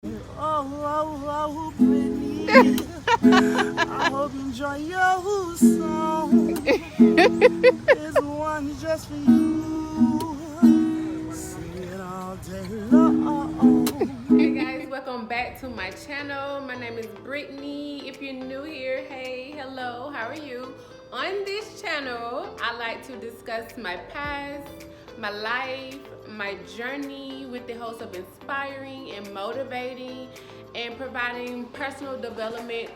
Oh, Brittany. I hope you enjoy your song. There's one just for you. Sing it all day long. Hey guys, welcome back to my channel. My name is Brittany. If you're new here, hey, hello, how are you? On this channel, I like to discuss my past, my life, my journey with the hopes of inspiring and motivating and providing personal development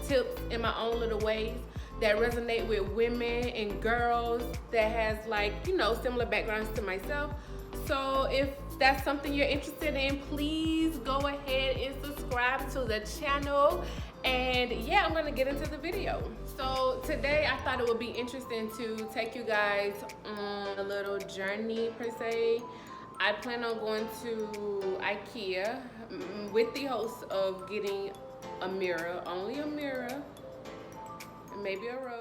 tips in my own little ways that resonate with women and girls that has similar backgrounds to myself. So if that's something you're interested in, please go ahead and subscribe to the channel. And yeah, I'm gonna get into the video. So today I thought it would be interesting to take you guys on a little journey per se. I plan on going to Ikea with the hopes of getting a mirror, only a mirror, and maybe a rug.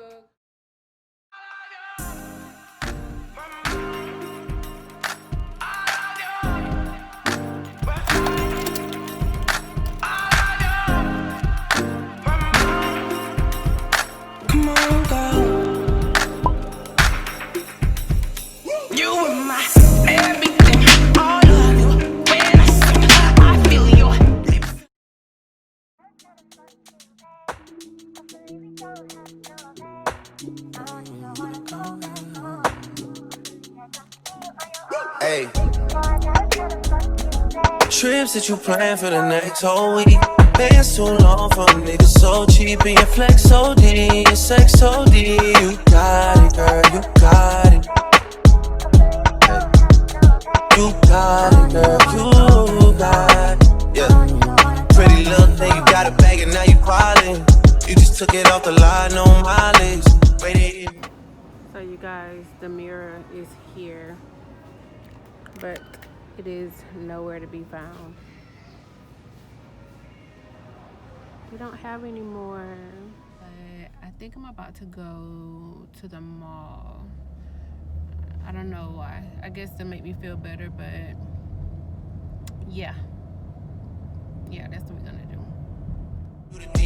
Hey. Trips that you plan for the next whole week. Bands too long for a nigga so cheap. And your flex so D, your sex so D. You got it, girl, you got it. You got it, girl, you got it. Yeah. Pretty little thing, you got a bag and now you quality. You just took it off the line, no mileage. So you guys, the mirror is here, but it is nowhere to be found. We don't have any more. But I think I'm about to go to the mall. I don't know why. I guess to make me feel better, but yeah, that's what we're gonna do.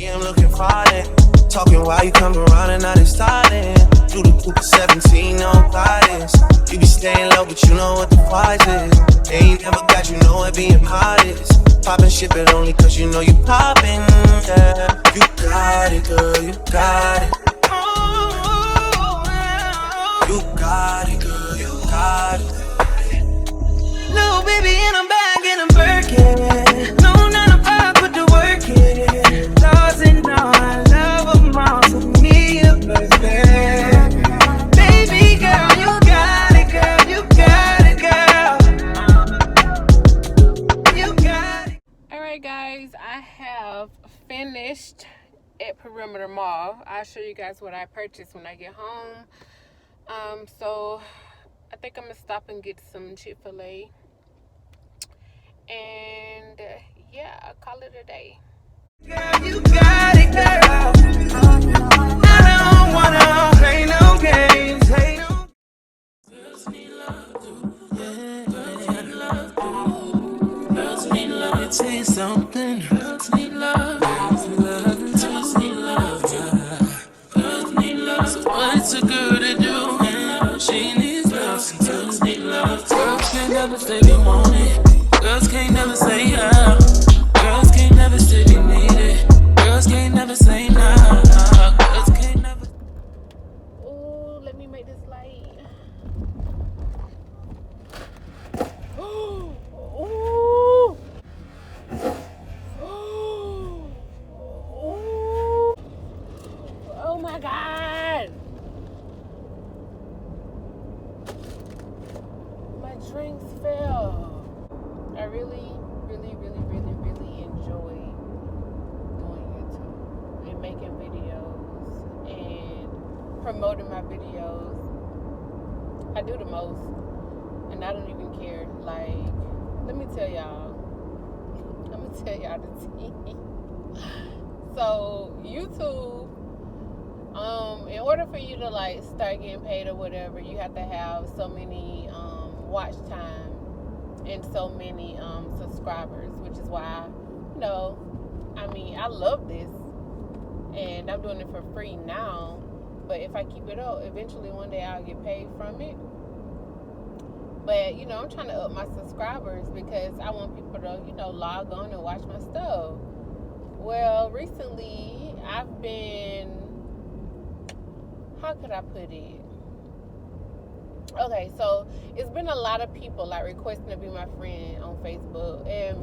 I'm looking fine. Talking while you come around and now they starting. Do the Cooper 17 on guidance. You be staying low, but you know what the price is. Ain't never got you know it being modest. Poppin' shit, but only cause you know you poppin'. Yeah. You got it, girl, you got it. You got it, girl, you got it. Little baby in a bag and a Birkin. No 9 to 5, put the work in. Doesn't know I love them all, so me a birthday. Baby girl, you got it, girl, you got it, girl. You got it. Alright guys, I have finished at Perimeter Mall. I'll show you guys what I purchased when I get home. So I think I'm gonna stop and get some Chick-fil-A. And yeah, I'll call it a day. Girl, you got it, girl. I don't wanna play no games. Hey, no. Girls need love, too. Yeah. Girls need love, too. Girls need love. Let me tell you something. Girls need love. Girls need love. Girls need love. Girls need love. So what's a girl to do? Yeah. She needs love. Some girls need love. Girls can't never say they want it. Girls can't never say yeah. Girls can't never say they need it. Girls can't never say nah. Girls can't never. Ooh, let me make this light. Ooh. Oh my God. My drinks fell. I really enjoy doing YouTube and making videos and promoting my videos. I do the most, and I don't even care. Like, let me tell y'all. I'm gonna tell y'all the tea. So YouTube, in order for you to like start getting paid or whatever, you have to have so many watch time and so many subscribers, which is why you know, I mean, I love this, and I'm doing it for free now. But if I keep it up, eventually one day I'll get paid from it. But, you know, I'm trying to up my subscribers because I want people to, you know, log on and watch my stuff. Well, recently I've been, how could I put it? Okay, so it's been a lot of people like requesting to be my friend on Facebook, and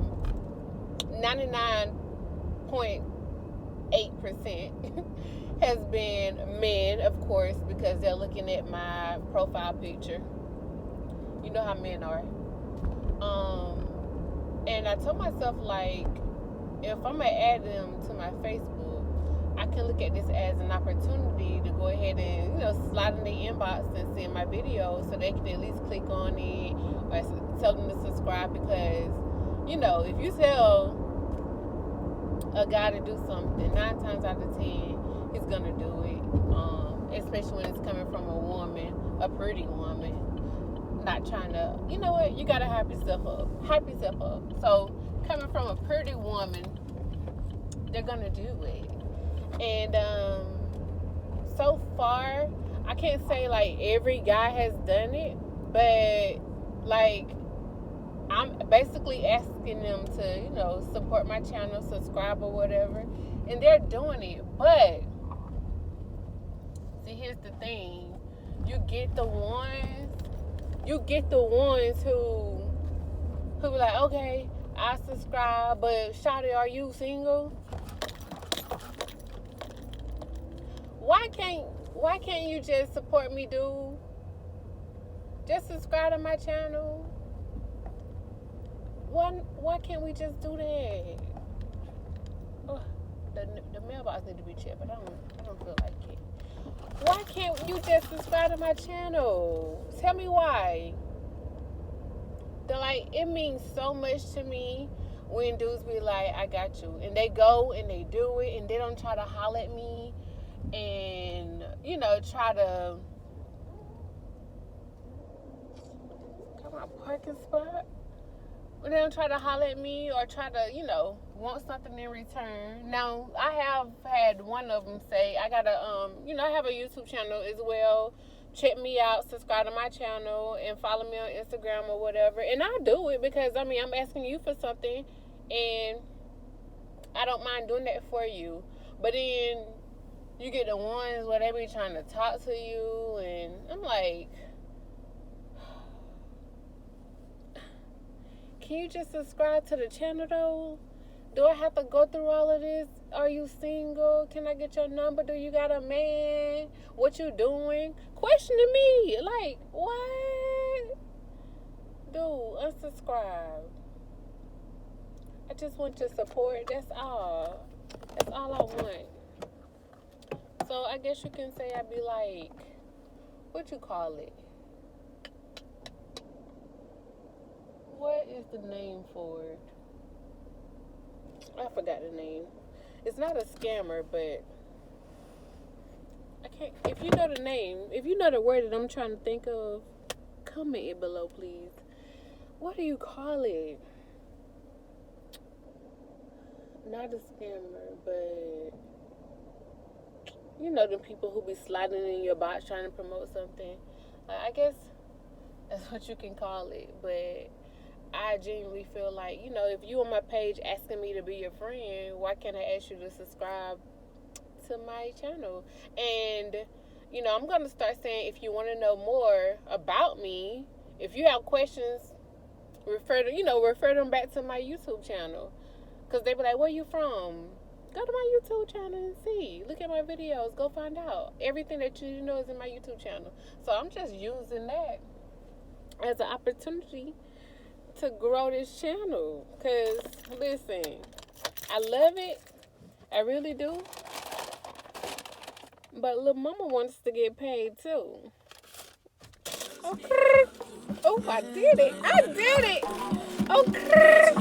99.8% has been men, of course, because they're looking at my profile picture. You know how men are. And I told myself, like, if I'm gonna add them to my Facebook, I can look at this as an opportunity to go ahead and, you know, slide in the inbox and send my videos so they can at least click on it or tell them to subscribe, because, you know, if you tell a guy to do something, 9 times out of 10, he's gonna do it. Especially when it's coming from a woman, a pretty woman. Not trying to, you know what, you gotta hype yourself up. So, coming from a pretty woman, they're gonna do it. And so far, I can't say like every guy has done it, but like I'm basically asking them to, you know, support my channel, subscribe or whatever, and they're doing it. But see, here's the thing: you get the ones who be like, okay, I subscribe, but shawty, are you single? Why can't you just support me, dude? Just subscribe to my channel. Why can't we just do that? Oh, the mailbox need to be checked, but I don't feel like it. Why can't you just subscribe to my channel? Tell me why. Like, it means so much to me when dudes be like, I got you. And they go and they do it, and they don't try to holler at me and, you know, try to come on, parking spot. They don't try to holler at me or try to, you know, want something in return. Now, I have had one of them say, I got a, you know, I have a YouTube channel as well. Check me out, subscribe to my channel, and follow me on Instagram or whatever. And I do it because, I mean, I'm asking you for something, and I don't mind doing that for you. But then you get the ones where they be trying to talk to you, and I'm like, can you just subscribe to the channel though? Do I have to go through all of this? Are you single? Can I get your number? Do you got a man? What you doing? Questioning me. Like, what? Dude, unsubscribe. I just want your support. That's all. That's all I want. So I guess you can say I'd be like, what you call it? What is the name for it? I forgot the name. It's not a scammer, but I can't. If you know the name, if you know the word that I'm trying to think of, comment it below, please. What do you call it? Not a scammer, but you know the people who be sliding in your box trying to promote something. I guess that's what you can call it, but I genuinely feel like, you know, if you on my page asking me to be your friend, why can't I ask you to subscribe to my channel? And, you know, I'm going to start saying, if you want to know more about me, if you have questions, refer them back to my YouTube channel. Because they be like, where you from? Go to my YouTube channel and see. Look at my videos. Go find out. Everything that you know is in my YouTube channel. So I'm just using that as an opportunity to grow this channel. Because, listen, I love it. I really do. But Lil Mama wants to get paid too. Okay. Oh, I did it. I did it. Okay.